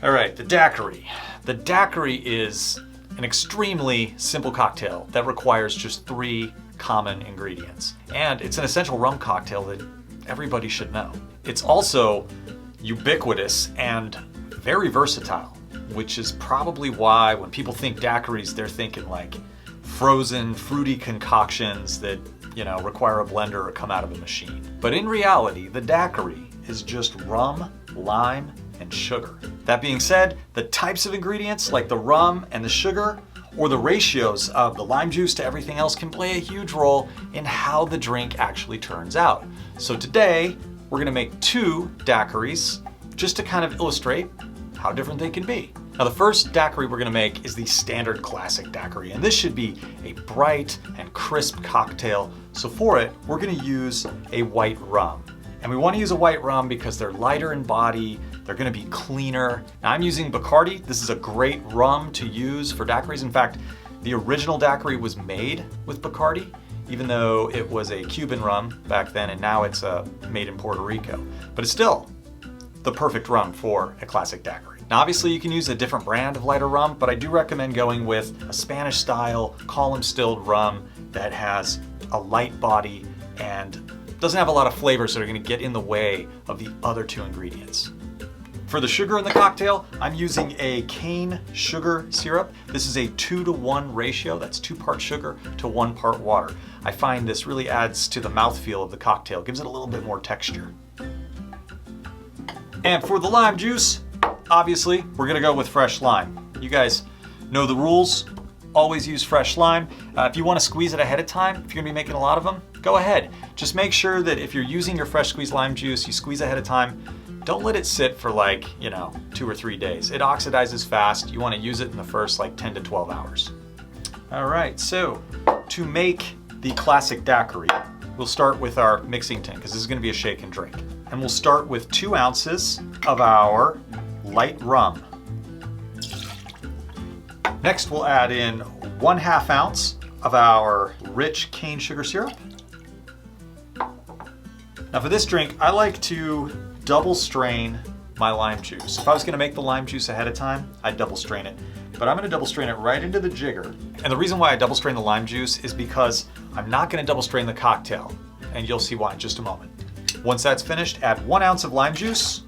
All right, the daiquiri. The daiquiri is an extremely simple cocktail that requires just 3 common ingredients. And it's an essential rum cocktail that everybody should know. It's also ubiquitous and very versatile, which is probably why when people think daiquiris, they're thinking like frozen, fruity concoctions that, require a blender or come out of a machine. But in reality, the daiquiri is just rum, lime, and sugar. That being said, the types of ingredients like the rum and the sugar, or the ratios of the lime juice to everything else, can play a huge role in how the drink actually turns out. So today, we're gonna make 2 daiquiris just to kind of illustrate how different they can be. Now the first daiquiri we're gonna make is the standard classic daiquiri, and this should be a bright and crisp cocktail. So for it, we're gonna use a white rum. And we wanna use a white rum because they're lighter in body, they're gonna be cleaner. Now I'm using Bacardi. This is a great rum to use for daiquiris. In fact, the original daiquiri was made with Bacardi, even though it was a Cuban rum back then, and now it's made in Puerto Rico. But it's still the perfect rum for a classic daiquiri. Now obviously you can use a different brand of lighter rum, but I do recommend going with a Spanish style column stilled rum that has a light body and doesn't have a lot of flavors that are gonna get in the way of the other 2 ingredients. For the sugar in the cocktail, I'm using a cane sugar syrup. This is a 2-to-1 ratio. That's 2 parts sugar to 1 part water. I find this really adds to the mouthfeel of the cocktail, gives it a little bit more texture. And for the lime juice, obviously, we're gonna go with fresh lime. You guys know the rules. Always use fresh lime. If you wanna squeeze it ahead of time, if you're gonna be making a lot of them, go ahead. Just make sure that if you're using your fresh squeezed lime juice, you squeeze ahead of time. Don't let it sit for 2 or 3 days. It oxidizes fast. You wanna use it in the first 10 to 12 hours. All right, so to make the classic daiquiri, we'll start with our mixing tin, because this is gonna be a shake and drink. And we'll start with 2 ounces of our light rum. Next, we'll add in 1/2 ounce of our rich cane sugar syrup. Now for this drink, I like to double strain my lime juice. If I was gonna make the lime juice ahead of time, I'd double strain it. But I'm gonna double strain it right into the jigger. And the reason why I double strain the lime juice is because I'm not gonna double strain the cocktail. And you'll see why in just a moment. Once that's finished, add 1 ounce of lime juice.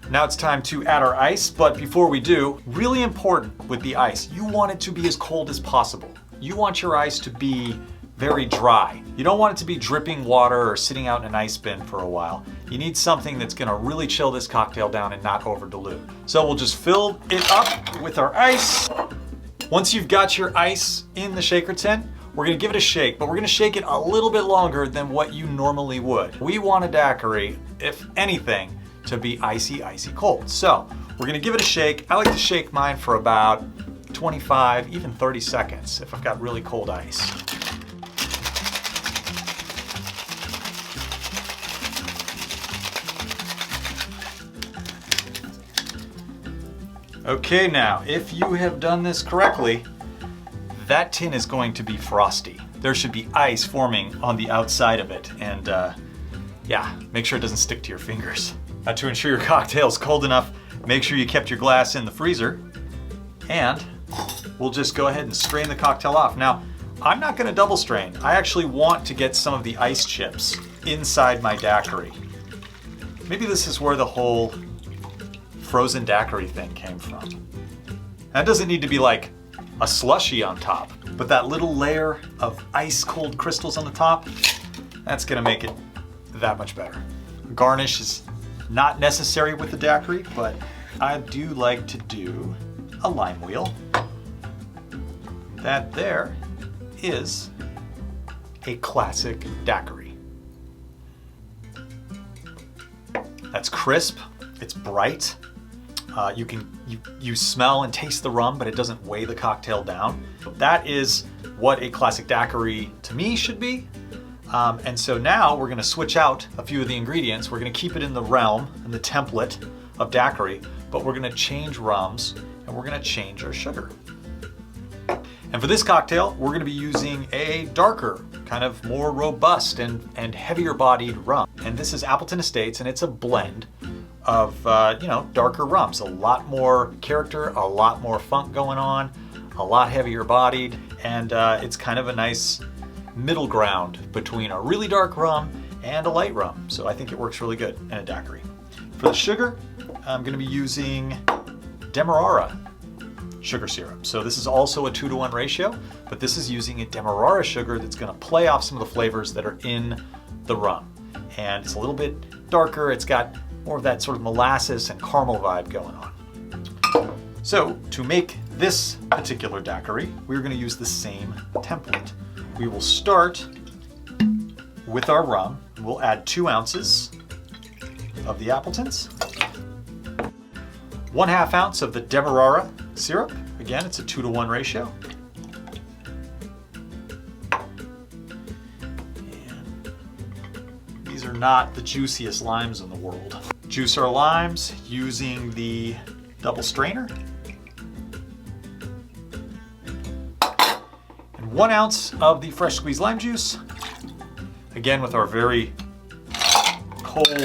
Now it's time to add our ice, but before we do, really important with the ice, you want it to be as cold as possible. You want your ice to be very dry. You don't want it to be dripping water or sitting out in an ice bin for a while. You need something that's gonna really chill this cocktail down and not over dilute. So we'll just fill it up with our ice. Once you've got your ice in the shaker tin, we're gonna give it a shake, but we're gonna shake it a little bit longer than what you normally would. We want a daiquiri, if anything, to be icy, icy cold. So we're gonna give it a shake. I like to shake mine for about 25, even 30 seconds if I've got really cold ice. Okay, now, if you have done this correctly, that tin is going to be frosty. There should be ice forming on the outside of it, and yeah, make sure it doesn't stick to your fingers. To ensure your cocktail is cold enough, make sure you kept your glass in the freezer, and we'll just go ahead and strain the cocktail off. Now, I'm not gonna double strain. I actually want to get some of the ice chips inside my daiquiri. Maybe this is where the whole frozen daiquiri thing came from. That doesn't need to be like a slushie on top, but that little layer of ice cold crystals on the top, that's gonna make it that much better. Garnish is not necessary with the daiquiri, but I do like to do a lime wheel. That there is a classic daiquiri. That's crisp, it's bright. You smell and taste the rum, but it doesn't weigh the cocktail down. That is what a classic daiquiri to me should be. And so now we're gonna switch out a few of the ingredients. We're gonna keep it in the realm and the template of daiquiri, but we're gonna change rums and we're gonna change our sugar. And for this cocktail, we're gonna be using a darker, kind of more robust and heavier bodied rum. And this is Appleton Estates, and it's a blend of, darker rums. A lot more character, a lot more funk going on, a lot heavier bodied, and it's kind of a nice middle ground between a really dark rum and a light rum. So I think it works really good in a daiquiri. For the sugar, I'm going to be using Demerara sugar syrup. So this is also a 2-to-1 ratio, but this is using a Demerara sugar that's going to play off some of the flavors that are in the rum. And it's a little bit darker. It's got more of that sort of molasses and caramel vibe going on. So to make this particular daiquiri, we're going to use the same template. We will start with our rum. We'll add 2 ounces of the Appletons, 1/2 ounce of the Demerara syrup. Again, it's a 2-to-1 ratio. And these are not the juiciest limes in the world. Juice our limes using the double strainer. And 1 ounce of the fresh squeezed lime juice. Again, with our very cold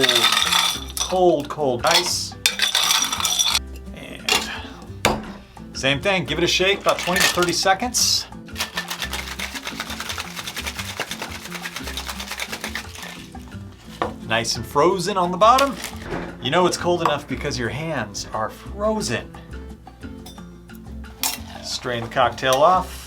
ice. And same thing, give it a shake, about 20 to 30 seconds. Nice and frozen on the bottom. You know it's cold enough because your hands are frozen. Strain the cocktail off.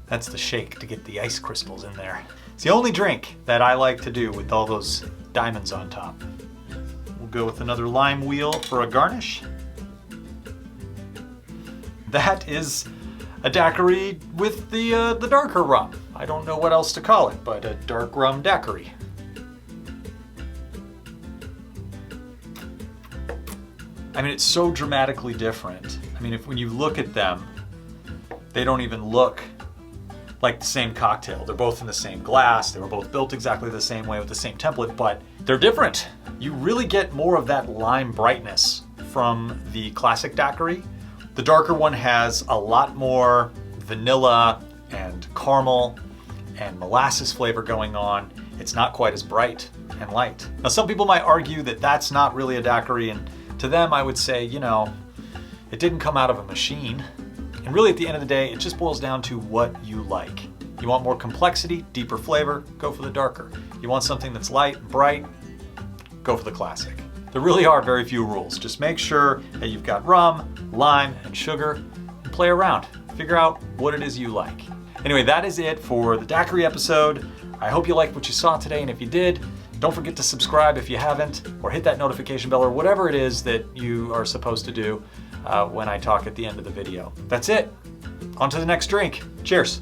That's the shake to get the ice crystals in there. It's the only drink that I like to do with all those diamonds on top. We'll go with another lime wheel for a garnish. That is a daiquiri with the darker rum. I don't know what else to call it, but a dark rum daiquiri. I mean, it's so dramatically different. I mean, when you look at them, they don't even look like the same cocktail. They're both in the same glass. They were both built exactly the same way with the same template, but they're different. You really get more of that lime brightness from the classic daiquiri. The darker one has a lot more vanilla and caramel and molasses flavor going on. It's not quite as bright and light. Now, some people might argue that that's not really a daiquiri, and to them I would say, it didn't come out of a machine. And really, at the end of the day, it just boils down to what you like. You want more complexity, deeper flavor, go for the darker. You want something that's light and bright, go for the classic. There really are very few rules. Just make sure that you've got rum, lime, and sugar, and play around. Figure out what it is you like. Anyway, that is it for the daiquiri episode. I hope you liked what you saw today, and if you did, don't forget to subscribe if you haven't, or hit that notification bell, or whatever it is that you are supposed to do when I talk at the end of the video. That's it. On to the next drink. Cheers.